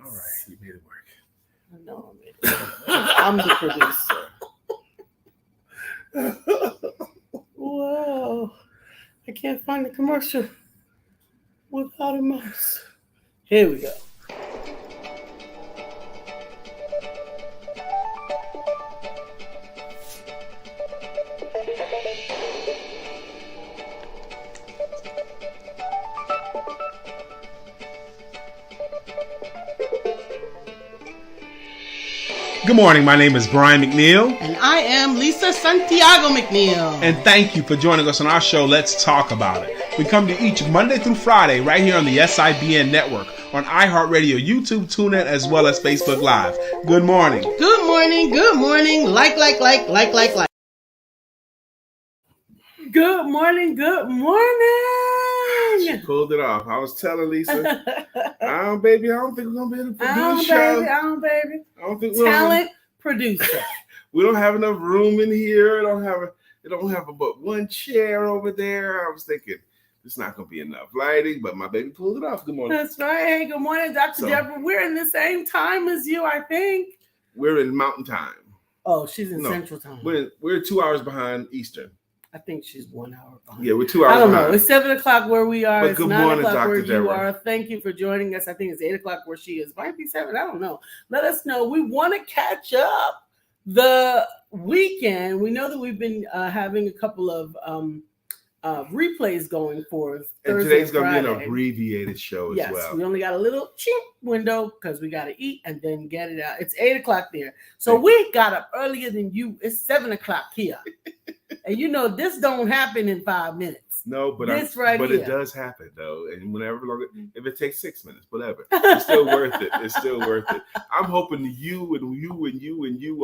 All right, you made it work. No, I made it work. I'm the producer. Whoa. I can't find the commercial without a mouse. Here we go. Good morning. My name is Brian McNeill. And I am Lisa Santiago McNeill. And thank you for joining us on our show, Let's Talk About It. We come to each Monday through Friday right here on the SIBN network, on iHeartRadio, YouTube, TuneIn, as well as Facebook Live. Good morning. Good morning. Good morning. Like. Good morning. Good morning. She pulled it off. I was telling Lisa, baby, I don't think we're going to be able to produce the show. I don't, baby. I don't think Talent producer. We don't have enough room in here. It don't have but one chair over there. I was thinking it's not going to be enough lighting, but my baby pulled it off. Good morning. That's right. Hey, good morning, Dr. Deborah. We're in the same time as you, I think. We're in Mountain Time. Oh, she's in Central Time. We're 2 hours behind Eastern. I think she's 1 hour behind. Yeah, we're 2 hours behind. I don't know. It's 7 o'clock where we are. But it's good 9 morning, o'clock Dr. where Deborah. you are. Thank you for joining us. I think it's 8 o'clock where she is. Might be 7. I don't know. Let us know. We want to catch up the weekend. We know that we've been having a couple of replays going forth. And Thursday today's going to be an Friday. Abbreviated show as well. We only got a little cheap window because we got to eat and then get it out. It's 8 o'clock there. So we got up earlier than you. It's 7 o'clock here. And you know, this don't happen in 5 minutes. No, but it does happen though. And whenever longer, if it takes 6 minutes, whatever, it's still worth it. It's still worth it. I'm hoping you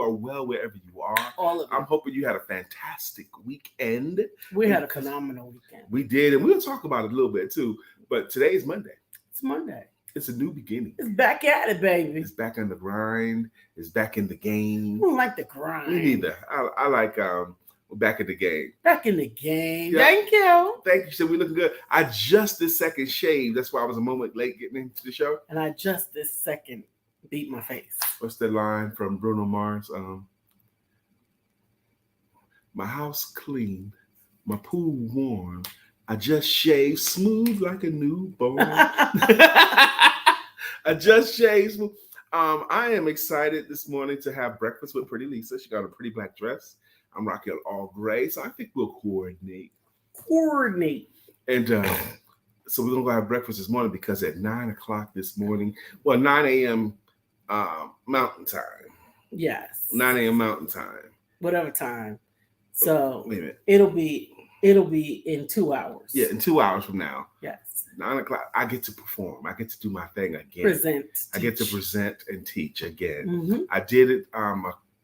are well wherever you are. All of them. I'm hoping you had a fantastic weekend. We had a phenomenal weekend. We did, and we'll talk about it a little bit too. But today is Monday. It's Monday. It's a new beginning. It's back at it, baby. It's back on the grind. It's back in the game. I don't like the grind. Me neither. I like we're back in the game. Back in the game. Yeah. Thank you. Thank you. So we looking good. I just this second shaved. That's why I was a moment late getting into the show. And I just this second beat my face. What's the line from Bruno Mars? My house clean, my pool warm. I just shaved smooth like a newborn. I just shaved smooth. I am excited this morning to have breakfast with Pretty Lisa. She got a pretty black dress. I'm rocking all gray, so I think we'll coordinate. And so we're going to go have breakfast this morning because at 9 o'clock this morning, 9 a.m. Mountain Time. Yes. 9 a.m. Mountain Time. Whatever time. So wait a minute. It'll be in 2 hours. Yeah, in 2 hours from now. Yes. 9 o'clock, I get to perform. I get to do my thing again. I get to present and teach again. Mm-hmm. I did it.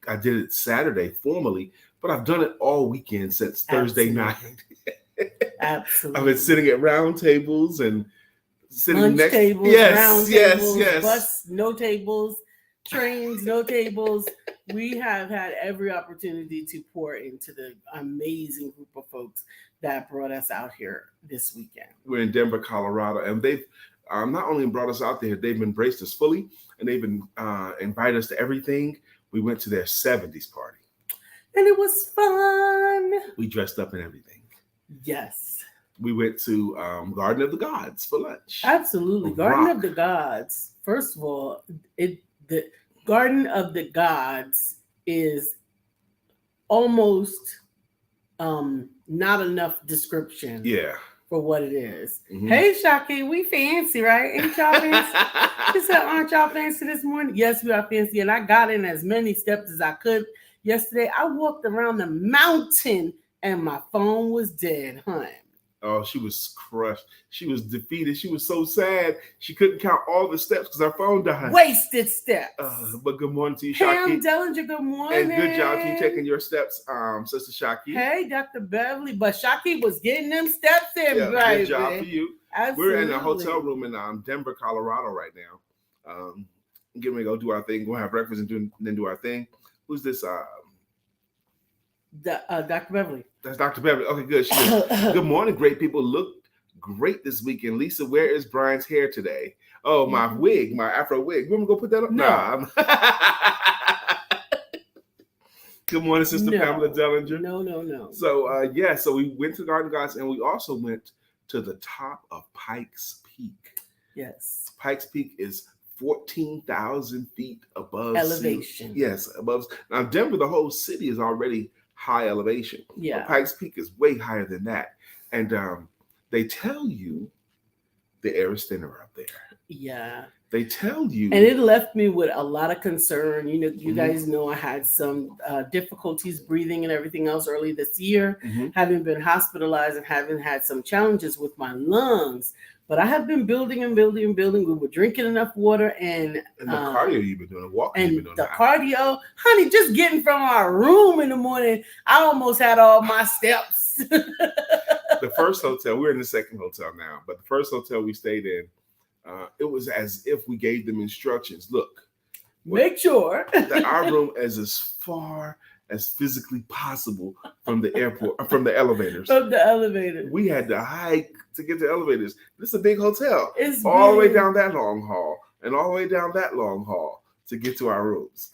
I did it Saturday formally, but I've done it all weekend since Thursday night. Absolutely. I've been sitting at round tables and sitting lunch next tables, round tables, bus, no tables, trains, no tables. We have had every opportunity to pour into the amazing group of folks that brought us out here this weekend. We're in Denver, Colorado, and they've not only brought us out there, they've embraced us fully, and they've been invited us to everything. We went to their 70s party. And it was fun. We dressed up and everything. Yes. We went to Garden of the Gods for lunch. Absolutely. Garden of the Gods. First of all, the Garden of the Gods is almost not enough description. Yeah. For what it is. Mm-hmm. Hey, Shaki, we fancy, right? Ain't y'all fancy? She said, aren't y'all fancy this morning? Yes, we are fancy. And I got in as many steps as I could yesterday. I walked around the mountain and my phone was dead, hun. Oh, she was crushed. She was defeated. She was so sad. She couldn't count all the steps because her phone died. Wasted steps. But good morning to you, Shaki. Pam Dellinger, good morning. And good job. Keep taking your steps, Sister Shaki. Hey, Dr. Beverly. But Shaki was getting them steps in, baby. Good job for you. Absolutely. We're in a hotel room in Denver, Colorado right now. Getting ready to go do our thing, go have breakfast and then do our thing. Who's this? Dr. Beverly. That's Dr. Beverly. Okay, good. Good morning, great people. Looked great this weekend. Lisa, where is Brian's hair today? Oh, my wig, my Afro wig. You want me to go put that up? No. Good morning, Sister Pamela Dellinger. No. So, so we went to Garden Gods, and we also went to the top of Pikes Peak. Yes. Pikes Peak is 14,000 feet above elevation. Yes, above. Now, Denver, the whole city is already high elevation. Yeah. But Pikes Peak is way higher than that. And they tell you the air is thinner up there. Yeah. They tell you. And it left me with a lot of concern. You know, you guys know I had some difficulties breathing and everything else early this year, having been hospitalized and having had some challenges with my lungs. But I have been building. We were drinking enough water and the cardio you've been doing, the walking and you've been doing. The cardio, honey, just getting from our room in the morning, I almost had all my steps. The first hotel, we're in the second hotel now, but the first hotel we stayed in, it was as if we gave them instructions. Look, make sure that our room is as far as physically possible from the airport, from the elevators. From the elevator. We had to hike to get to elevators. This is a big hotel. It's all big. The way down that long hall and all the way down that long hall to get to our rooms.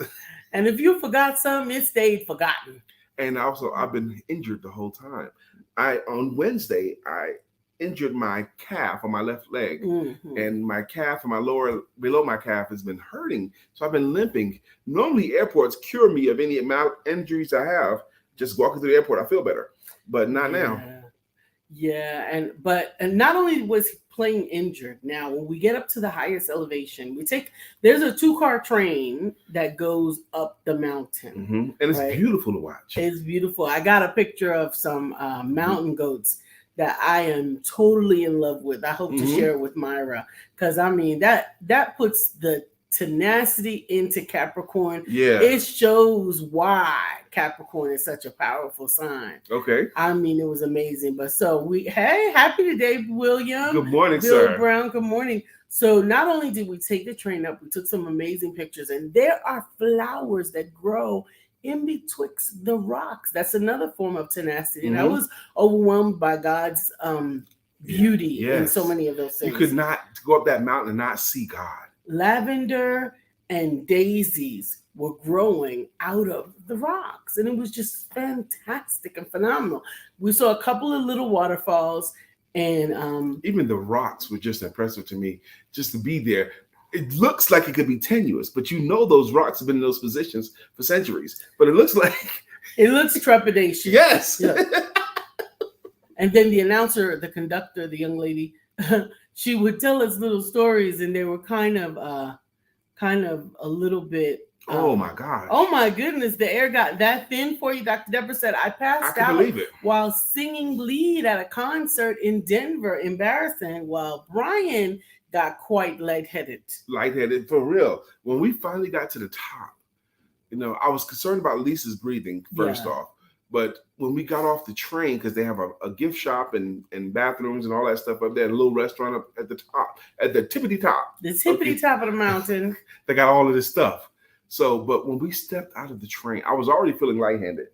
And if you forgot something, it stayed forgotten. And also, I've been injured the whole time. On Wednesday, I injured my calf on my left leg, and my calf and below my calf has been hurting. So I've been limping. Normally, airports cure me of any amount of injuries I have. Just walking through the airport, I feel better, but not now. Yeah, and not only was he playing injured. Now, when we get up to the highest elevation, there's a 2-car train that goes up the mountain, and it's beautiful to watch. It's beautiful. I got a picture of some mountain goats that I am totally in love with. I hope to share it with Myra, because I mean that puts the tenacity into Capricorn. Yeah, it shows why Capricorn is such a powerful sign. Okay, I mean, it was amazing. But so happy today, William. Good morning, Bill sir. Brown. Good morning. So not only did we take the train up, we took some amazing pictures, and there are flowers that grow in betwixt the rocks. That's another form of tenacity. And I was overwhelmed by God's beauty in so many of those things. You could not go up that mountain and not see God. Lavender and daisies were growing out of the rocks, and it was just fantastic and phenomenal. We saw a couple of little waterfalls, and even the rocks were just impressive to me. Just to be there, it looks like it could be tenuous, but you know those rocks have been in those positions for centuries. But it looks trepidation. Yes. Yeah. And then the announcer, the conductor, the young lady, she would tell us little stories, and they were kind of a little bit. Oh my gosh. Oh my goodness, the air got that thin for you. Dr. Deborah said, I passed out believe it. While singing lead at a concert in Denver. Embarrassing. While Brian got quite lightheaded. Lightheaded, for real. When we finally got to the top, I was concerned about Lisa's breathing first off. But when we got off the train, because they have a gift shop and bathrooms and all that stuff up there, and a little restaurant up at the top, at the tippity top. The tippity top of the mountain. They got all of this stuff. So, but when we stepped out of the train, I was already feeling lightheaded.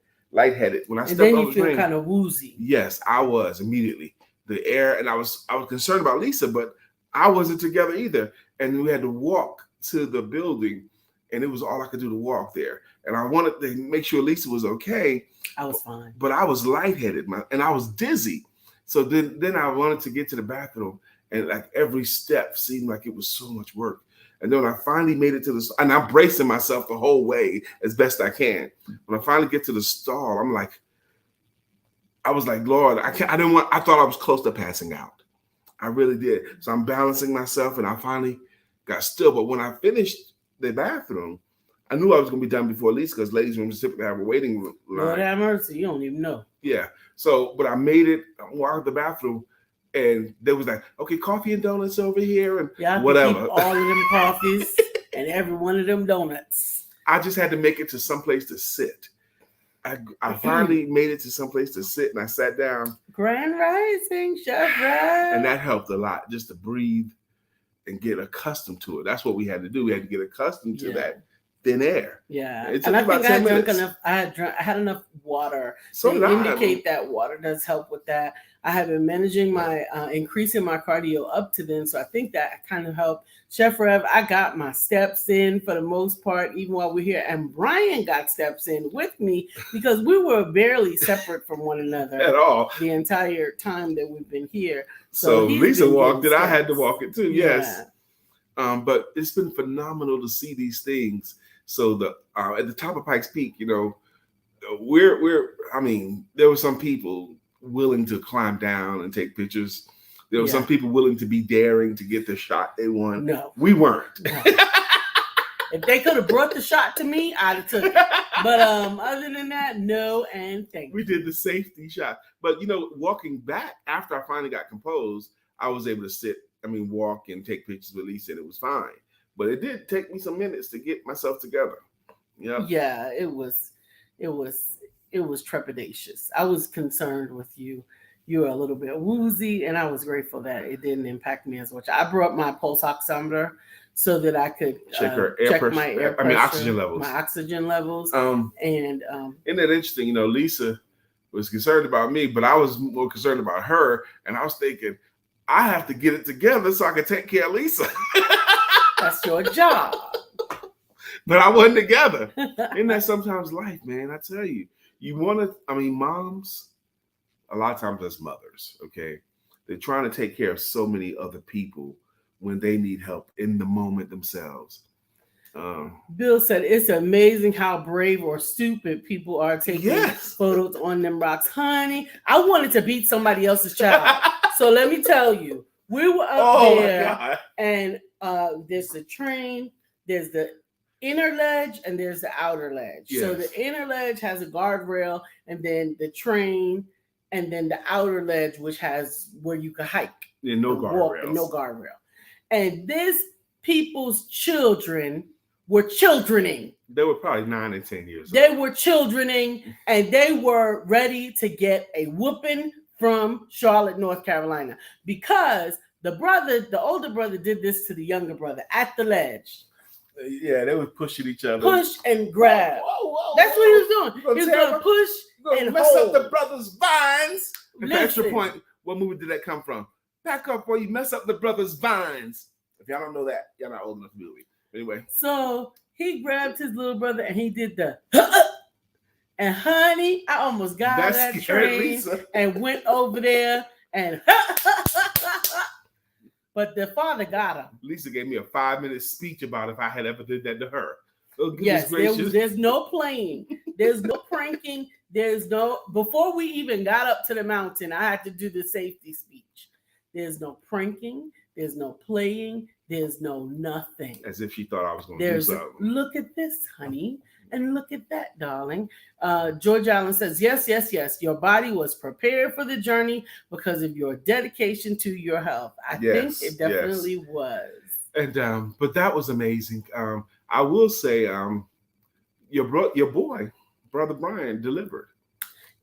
When I stepped out of the train. And then you feel kind of woozy. Yes, I was immediately. The air, and I was concerned about Lisa, but I wasn't together either. And we had to walk to the building, and it was all I could do to walk there. And I wanted to make sure Lisa was okay. I was fine. But I was lightheaded, and I was dizzy. So then I wanted to get to the bathroom, and like every step seemed like it was so much work. And then when I finally made it to and I'm bracing myself the whole way as best I can. When I finally get to the stall, I was like, Lord, I thought I was close to passing out. I really did. So I'm balancing myself, and I finally got still. But when I finished the bathroom, I knew I was going to be done before Lisa, because ladies' rooms typically have a waiting line. Lord have mercy, you don't even know. Yeah. So, but I made it, I walked the bathroom, and they was like, okay, coffee and donuts over here, and whatever. Keep all of them coffees and every one of them donuts. I just had to make it to someplace to sit. I finally made it to someplace to sit, and I sat down. Grand Rising, Chef Brad. And that helped a lot, just to breathe and get accustomed to it. That's what we had to do. We had to get accustomed to that thin air. Yeah, It took and I about think 10 minutes. I had enough water. So They did I. indicate that water does help with that. I have been managing my increasing my cardio up to then, so I think that kind of helped. Chef Rev, I got my steps in for the most part, even while we're here, and Brian got steps in with me because we were barely separate from one another At all. the entire time that we've been here. So he's Lisa been walked it. getting I had to steps. walk it too. Yeah. Yes. But it's been phenomenal to see these things. So at the top of Pikes Peak, you know, I mean, there were some people willing to climb down and take pictures. There were some people willing to be daring to get the shot they want. No, we weren't. No. If they could have brought the shot to me, I'd have took it. But other than that, no, and thank you. We did the safety shot. But you know, walking back after I finally got composed, I was able to walk and take pictures with Lisa, and it was fine. But it did take me some minutes to get myself together. Yeah, it was trepidatious. I was concerned with you. You were a little bit woozy, and I was grateful that it didn't impact me as much. I brought my pulse oximeter so that I could check my air pressure, oxygen levels. My oxygen levels. And isn't that interesting? You know, Lisa was concerned about me, but I was more concerned about her, and I was thinking, I have to get it together so I can take care of Lisa. That's your job. But I wasn't together. Isn't that sometimes life, man? I tell you, moms, a lot of times that's mothers, okay? They're trying to take care of so many other people when they need help in the moment themselves. Bill said, it's amazing how brave or stupid people are taking photos on them rocks. Honey, I wanted to beat somebody else's child. So let me tell you, we were up there, and there's the train, there's the inner ledge, and there's the outer ledge. Yes. So the inner ledge has a guardrail, and then the train, and then the outer ledge, which has where you can hike. Yeah, no guardrails. And no guardrail. And this people's children were childrening. They were probably 9 and 10 years old. They were childrening, and they were ready to get a whooping from Charlotte, North Carolina, because the older brother did this to the younger brother at the ledge. Yeah, they were pushing each other. Push and grab. That's what he was doing. He was going to push and mess hold. up the brother's vines. Extra point. What movie did that come from? Back up or you mess up the brother's vines. If y'all don't know that, y'all not old enough to movie. Anyway. So he grabbed his little brother and he did the and honey, I almost got out of that train Lisa. And went over there and but the father got him. Lisa gave me a 5-minute speech about if I had ever did that to her. Oh, yes, there's no playing. There's no pranking. Before we even got up to the mountain, I had to do the safety speech. There's no pranking. There's no playing. There's no nothing. As if she thought I was going to do something. Look at this, honey. And look at that, darling. George Allen says, yes. Your body was prepared for the journey because of your dedication to your health. I think it definitely was. And but that was amazing. I will say, your boy, Brother Brian, delivered.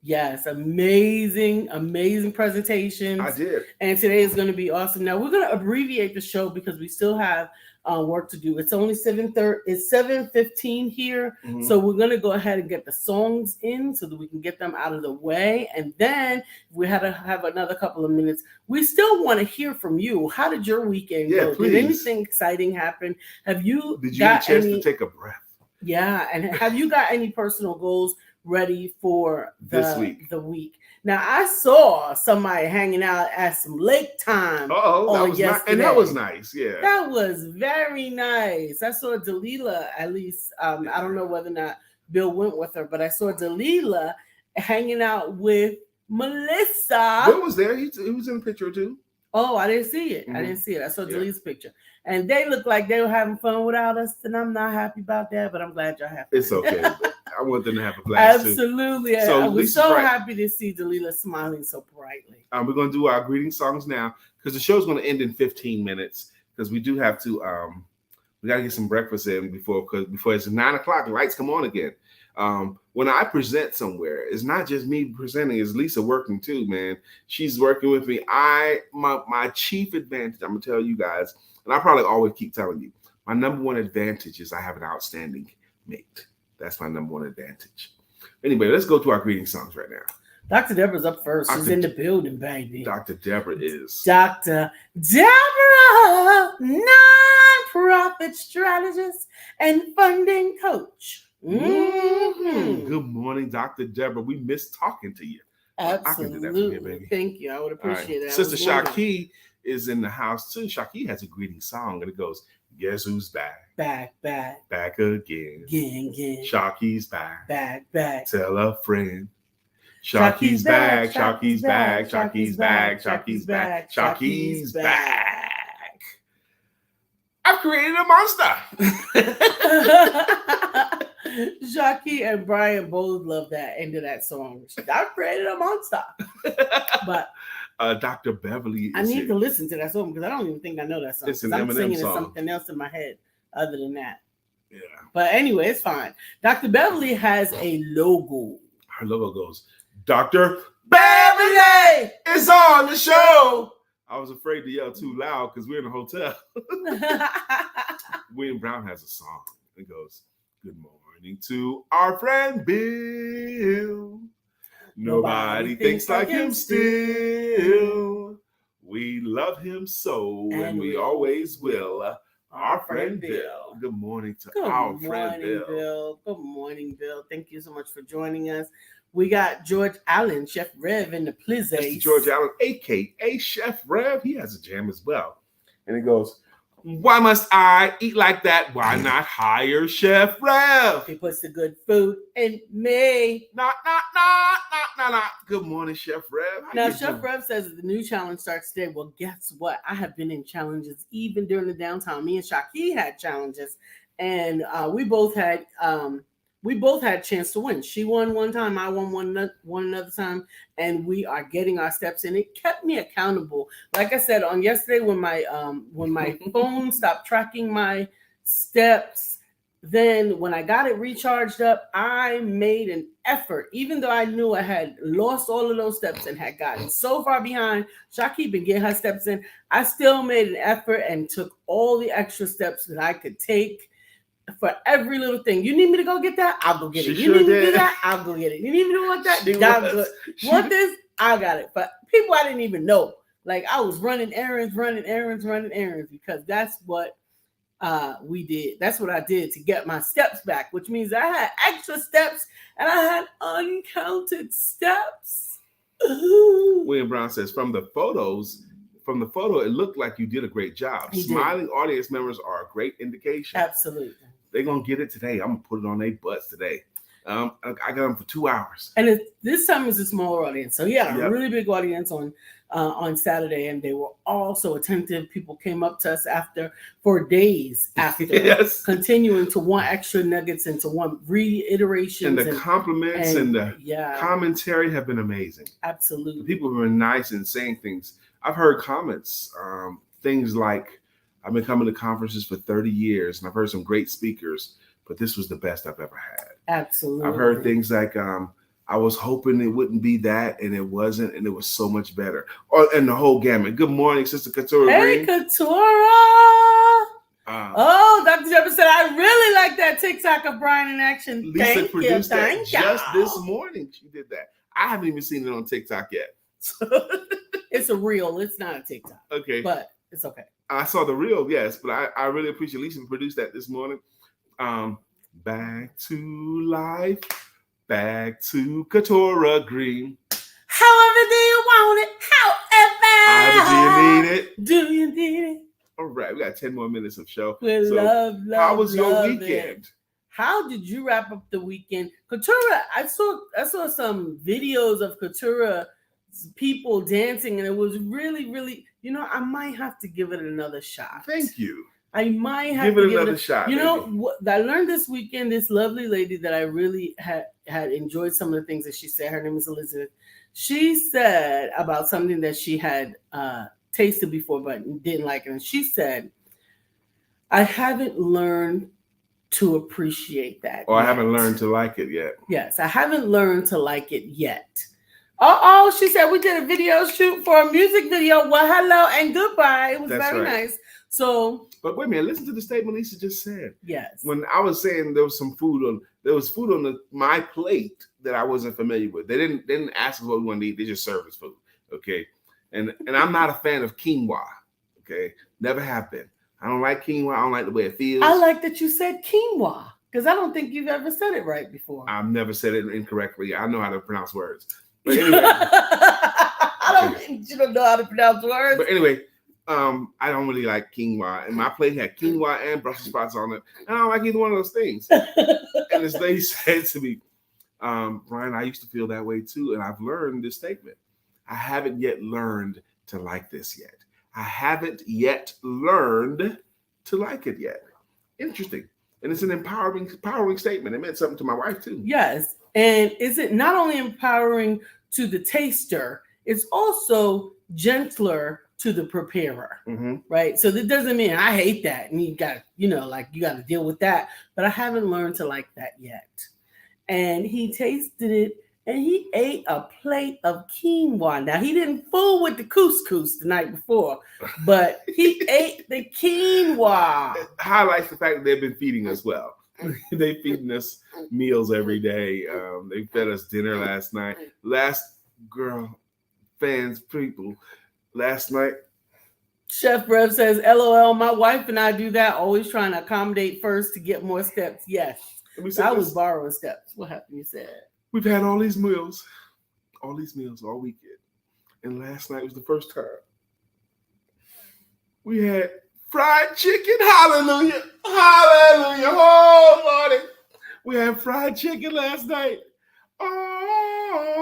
Yes, amazing presentation. I did. And today is going to be awesome. Now, we're going to abbreviate the show because we still have work to do. It's only 7:30. It's 7:15 here. Mm-hmm. So we're going to go ahead and get the songs in so that we can get them out of the way. And then we had to have another couple of minutes. We still want to hear from you. How did your weekend go? Please. Did anything exciting happen? Did you get a chance to take a breath? Yeah. And have you got any personal goals ready for the week? Now, I saw somebody hanging out at some lake time yesterday. And that was nice. Yeah, that was very nice. I saw Delilah, at least. I don't know whether or not Bill went with her, but I saw Delilah hanging out with Melissa. Bill was there. He was in the picture too. Oh, I didn't see it. Mm-hmm. I saw Delilah's picture. And they looked like they were having fun without us, and I'm not happy about that, but I'm glad y'all have fun. It's okay. I want them to have a blast. Absolutely. So I was so happy to see Delilah smiling so brightly. We're going to do our greeting songs now because the show's going to end in 15 minutes because we do have to, we got to get some breakfast in before it's 9 o'clock, the lights come on again. When I present somewhere, it's not just me presenting, it's Lisa working too, man. She's working with me. My chief advantage, I'm going to tell you guys, and I probably always keep telling you, my number one advantage is I have an outstanding mate. That's my number one advantage. Anyway, let's go to our greeting songs right now. Dr. Deborah's up first. She's Dr. in the building, baby. Dr. Deborah is. Dr. Deborah, non-profit strategist and funding coach. Mm-hmm. Good morning, Dr. Deborah. We miss talking to you. Absolutely. I can do that from here, baby. Thank you. I would appreciate that. Sister Shaki is in the house too. Shaki has a greeting song and it goes, guess who's back? Back Again. Again. Shaki's back. Back. Tell a friend. Shaki's back. Shaki's back. Shaki's back. Shaki's back. Shaki's back. I've created a monster. Shaki and Brian both love that end of that song. I've created a monster. But Dr. Beverly. I need to listen to that song because I don't even think I know that song. It's an I'm Eminem singing song. something else in my head other than that. Yeah. But anyway, it's fine. Dr. Beverly has a logo. Her logo goes, Dr. Beverly is on the show. I was afraid to yell too loud because we're in a hotel. William Brown has a song. It goes, good morning to our friend Bill. Nobody thinks like him still. We love him so, and we always will. Our friend Bill. Good morning to our friend Bill. Good morning, Bill. Thank you so much for joining us. We got George Allen, Chef Rev in the place. George Allen, a.k.a. Chef Rev. He has a jam as well. And it goes, why must I eat like that? Why not hire Chef Rev? He puts the good food in me. Not. Good morning, Chef Rev. Now, Chef Rev says that the new challenge starts today. Well, guess what? I have been in challenges even during the downtime. Me and Shaki had challenges, and we both had a chance to win. She won one time, I won one another time, and we are getting our steps in. It kept me accountable. Like I said on yesterday, when my phone stopped tracking my steps, then when I got it recharged up, I made an effort, even though I knew I had lost all of those steps and had gotten so far behind. Shaki been getting her steps in. I still made an effort and took all the extra steps that I could take. For every little thing. You need me to go get that? I'll go get it. You need me to do that? I'll go get it. You need me to want that? I'll go. Want this? I got it. But people I didn't even know. Like I was running errands because that's what we did. That's what I did to get my steps back, which means I had extra steps and I had uncounted steps. William Brown says, from the photo, it looked like you did a great job. Smiling audience members are a great indication. Absolutely. They're going to get it today. I'm going to put it on their butts today. I got them for 2 hours. And this time is a smaller audience. So he had a really big audience on Saturday, and they were all so attentive. People came up to us for days after, continuing to want extra nuggets and to want reiterations. And the compliments and the commentary have been amazing. Absolutely. The people have been nice and saying things. I've heard comments, things like, I've been coming to conferences for 30 years, and I've heard some great speakers, but this was the best I've ever had. Absolutely. I've heard things like, I was hoping it wouldn't be that, and it wasn't, and it was so much better. And the whole gamut. Good morning, Sister Katura. Hey, Green. Katura. Dr. Deborah said, I really like that TikTok of Brian in action. Lisa produced that just this morning. She did that. I haven't even seen it on TikTok yet. It's a reel. It's not a TikTok. Okay. But it's okay. I saw the reel, yes, but I really appreciate Lisa produced that this morning. Back to life. Back to Katura Green. However do you want it? However do you need it? Do you need it? All right, we got 10 more minutes of show. Love. How was your weekend? It. How did you wrap up the weekend? Katura, I saw some videos of Katura people dancing, and it was really, really, I might have to give it another shot. Thank you. I might have to give it another shot. You know what I learned this weekend? This lovely lady that I really had enjoyed some of the things that she said. Her name is Elizabeth. She said about something that she had tasted before but didn't like it. And she said, I haven't learned to appreciate that. Or I haven't learned to like it yet. Yes, I haven't learned to like it yet. She said we did a video shoot for a music video. Well, hello and goodbye. It was very nice. So But wait a minute, listen to the statement Lisa just said. Yes. When I was saying there was food on my plate that I wasn't familiar with. They didn't ask us what we wanted to eat. They just served us food. Okay. And I'm not a fan of quinoa. Okay. Never have been. I don't like quinoa. I don't like the way it feels. I like that you said quinoa because I don't think you've ever said it right before. I've never said it incorrectly. I know how to pronounce words. But anyway. I don't think you don't know how to pronounce words. But anyway, I don't really like quinoa. And my plate had quinoa and Brussels sprouts on it. And I don't like either one of those things. And this lady said to me, Brian, I used to feel that way too. And I've learned this statement. I haven't yet learned to like this yet. I haven't yet learned to like it yet. Interesting. And it's an empowering statement. It meant something to my wife too. Yes. And is it not only empowering to the taster, it's also gentler to the preparer, right? So that doesn't mean I hate that. And you got, you got to deal with that. But I haven't learned to like that yet. And he tasted it and he ate a plate of quinoa. Now, he didn't fool with the couscous the night before, but he ate the quinoa. It highlights the fact that they've been feeding us well. They're feeding us meals every day. They fed us dinner last night. Last night. Chef Rev says, LOL, my wife and I do that, always trying to accommodate first to get more steps. Yes. I was borrowing steps. What happened? You said we've had all these meals all weekend. And last night was the first time. We had fried chicken. Hallelujah. Hallelujah. Oh, Lordy. We had fried chicken last night. Oh.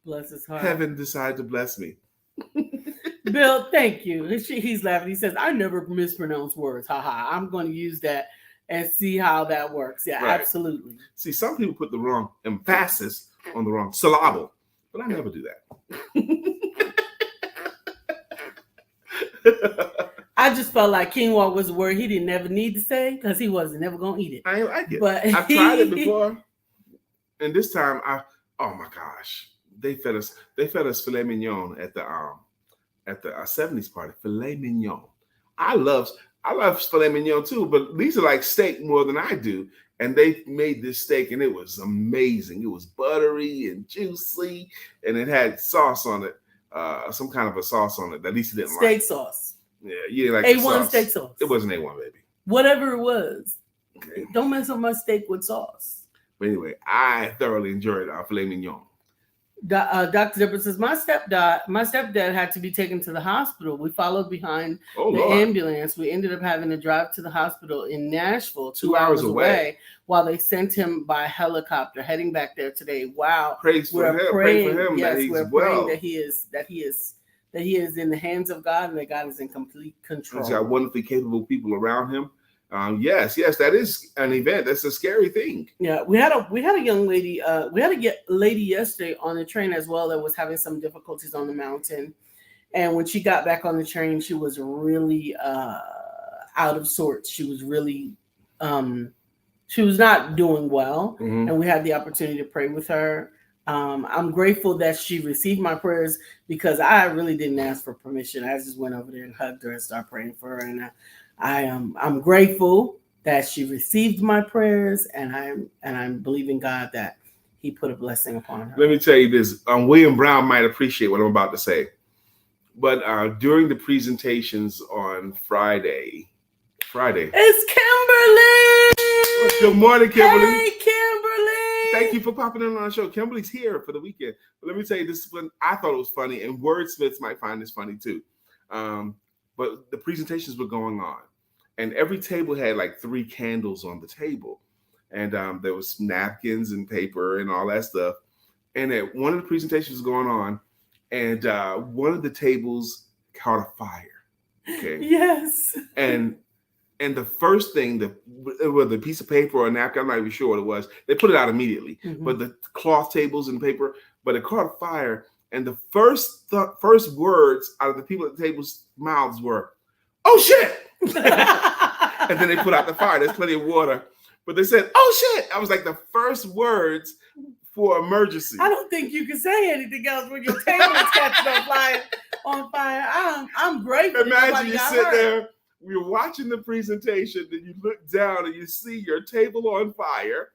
Bless his heart. Heaven decided to bless me. Bill, thank you. He's laughing. He says, I never mispronounce words. Ha. I'm going to use that and see how that works. Yeah, right. Absolutely. See, some people put the wrong emphasis on the wrong syllable, but I never do that. I just felt like quinoa was a word he didn't ever need to say because he wasn't never going to eat it. I ain't like it. But I've tried it before. And this time, oh my gosh. They fed us filet mignon at the 70s party. Filet mignon. I love filet mignon too, but these are like steak more than I do. And they made this steak and it was amazing. It was buttery and juicy, and it had sauce on it, some kind of a sauce on it that Lisa didn't like. Steak sauce. Yeah, you didn't like A1 steak sauce. It wasn't A1, baby. Whatever it was. Okay. Don't mess up my steak with sauce. But anyway, I thoroughly enjoyed our filet mignon. Dr. Deborah says, my stepdad had to be taken to the hospital. We followed behind the ambulance. We ended up having to drive to the hospital in Nashville, 2 hours away, while they sent him by helicopter, heading back there today. Wow. Pray for him. Yes, that he's we're well. praying that he is in the hands of God and that God is in complete control. He's got wonderfully capable people around him. Yes, that is an event. That's a scary thing. Yeah, we had a young lady. We had a lady yesterday on the train as well that was having some difficulties on the mountain, and when she got back on the train, she was really out of sorts. She was really, she was not doing well, and we had the opportunity to pray with her. I'm grateful that she received my prayers because I really didn't ask for permission. I just went over there and hugged her and started praying for her, and I'm grateful that she received my prayers, and I'm believing God that He put a blessing upon her. Let me tell you this: William Brown might appreciate what I'm about to say, but during the presentations on Friday, it's Kimberly. Good morning, Kimberly. Hey, Kimberly. Thank you for popping in on the show. Kimberly's here for the weekend. But let me tell you, this is when I thought it was funny, and wordsmiths might find this funny too. But the presentations were going on, and every table had like 3 candles on the table, and there was napkins and paper and all that stuff. And one of the presentations was going on, and one of the tables caught a fire. Okay. Yes. And the first thing, whether a piece of paper or a napkin, I'm not even sure what it was, they put it out immediately. But the cloth tables and paper, but it caught a fire. And the first words out of the people at the table's mouths were, "Oh shit!" And then they put out the fire. There's plenty of water, but they said, "Oh shit!" I was like the first words for emergency. I don't think you can say anything else when your table is catching on fire. on fire. I'm grateful. Imagine you got sit hurt. there, you're watching the presentation, then you look down and you see your table on fire.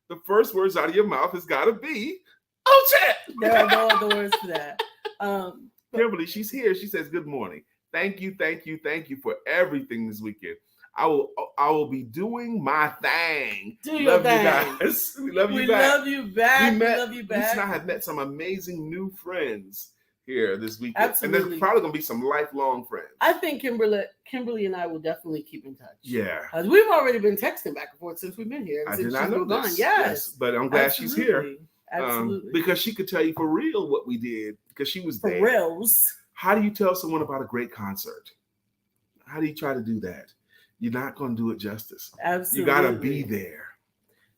The first words out of your mouth has got to be, "Oh shit!" There are no other words for that. Kimberly, she's here. She says, "Good morning. Thank you for everything this weekend. I will be doing my thing. Do your love thing. You guys. We love you We back. love you back. We love you Lisa and I back. have met some amazing new friends here this weekend. Absolutely. And there's probably going to be some lifelong friends. I think Kimberly and I will definitely keep in touch. Yeah. Because we've already been texting back and forth since we've been here. I since did not know gone. this. Yes. But I'm glad Absolutely. she's here. Absolutely. Because she could tell you for real what we did because she was there. For reals. How do you tell someone about a great concert? How do you try to do that? You're not going to do it justice. Absolutely. You got to be there.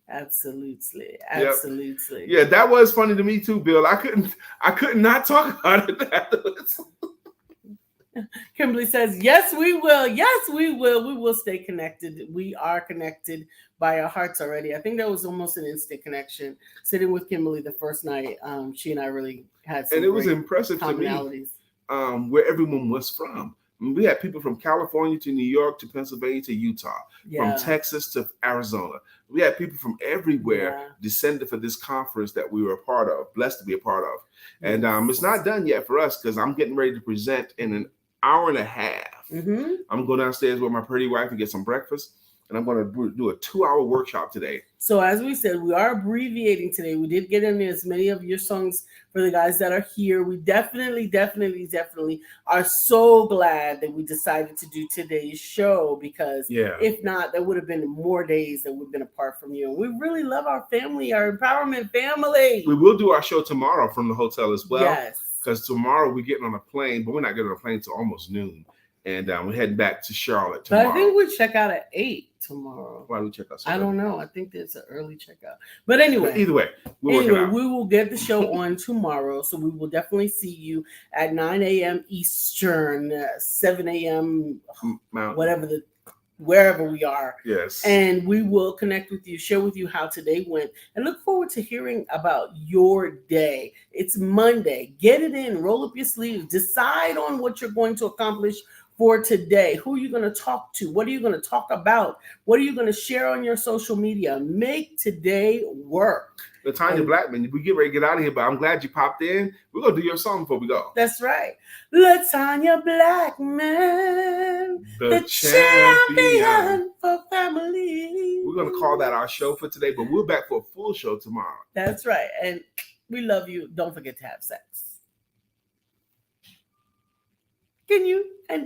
Absolutely. Yep. Yeah, that was funny to me too, Bill. I could not talk about it afterwards. Kimberly says, yes, we will. Yes, we will. We will stay connected. We are connected by our hearts already. I think that was almost an instant connection. Sitting with Kimberly the first night, she and I really had some and it was impressive to me where everyone was from. I mean, we had people from California to New York to Pennsylvania to Utah, from Texas to Arizona. We had people from everywhere descended for this conference that we were a part of, blessed to be a part of. And it's not done yet for us because I'm getting ready to present in an hour and a half. Mm-hmm. I'm going downstairs with my pretty wife to get some breakfast. And I'm going to do a 2-hour workshop today. So as we said, we are abbreviating today. We did get in as many of your songs for the guys that are here. We definitely are so glad that we decided to do today's show because if not, there would have been more days that we've been apart from you. And we really love our family, our empowerment family. We will do our show tomorrow from the hotel as well. Yes. Because tomorrow we're getting on a plane, but we're not getting on a plane until almost noon. And we're heading back to Charlotte tomorrow. But I think we check out at 8 tomorrow. Why do we check out? I don't know. I think there's an early checkout. But anyway. Either way, we will get the show on tomorrow. So we will definitely see you at 9 a.m. Eastern, 7 a.m. Mountain. Wherever we are. Yes. And we will connect with you, share with you how today went, and look forward to hearing about your day. It's Monday. Get it in, roll up your sleeves, decide on what you're going to accomplish for today. Who are you going to talk to? What are you going to talk about? What are you going to share on your social media? Make today work. Latanya Blackman, we get ready to get out of here, but I'm glad you popped in. We're going to do your song before we go. That's right. Latanya Blackman, the champion for family. We're going to call that our show for today, but we're back for a full show tomorrow. That's right. And we love you. Don't forget to have sex. Can you? And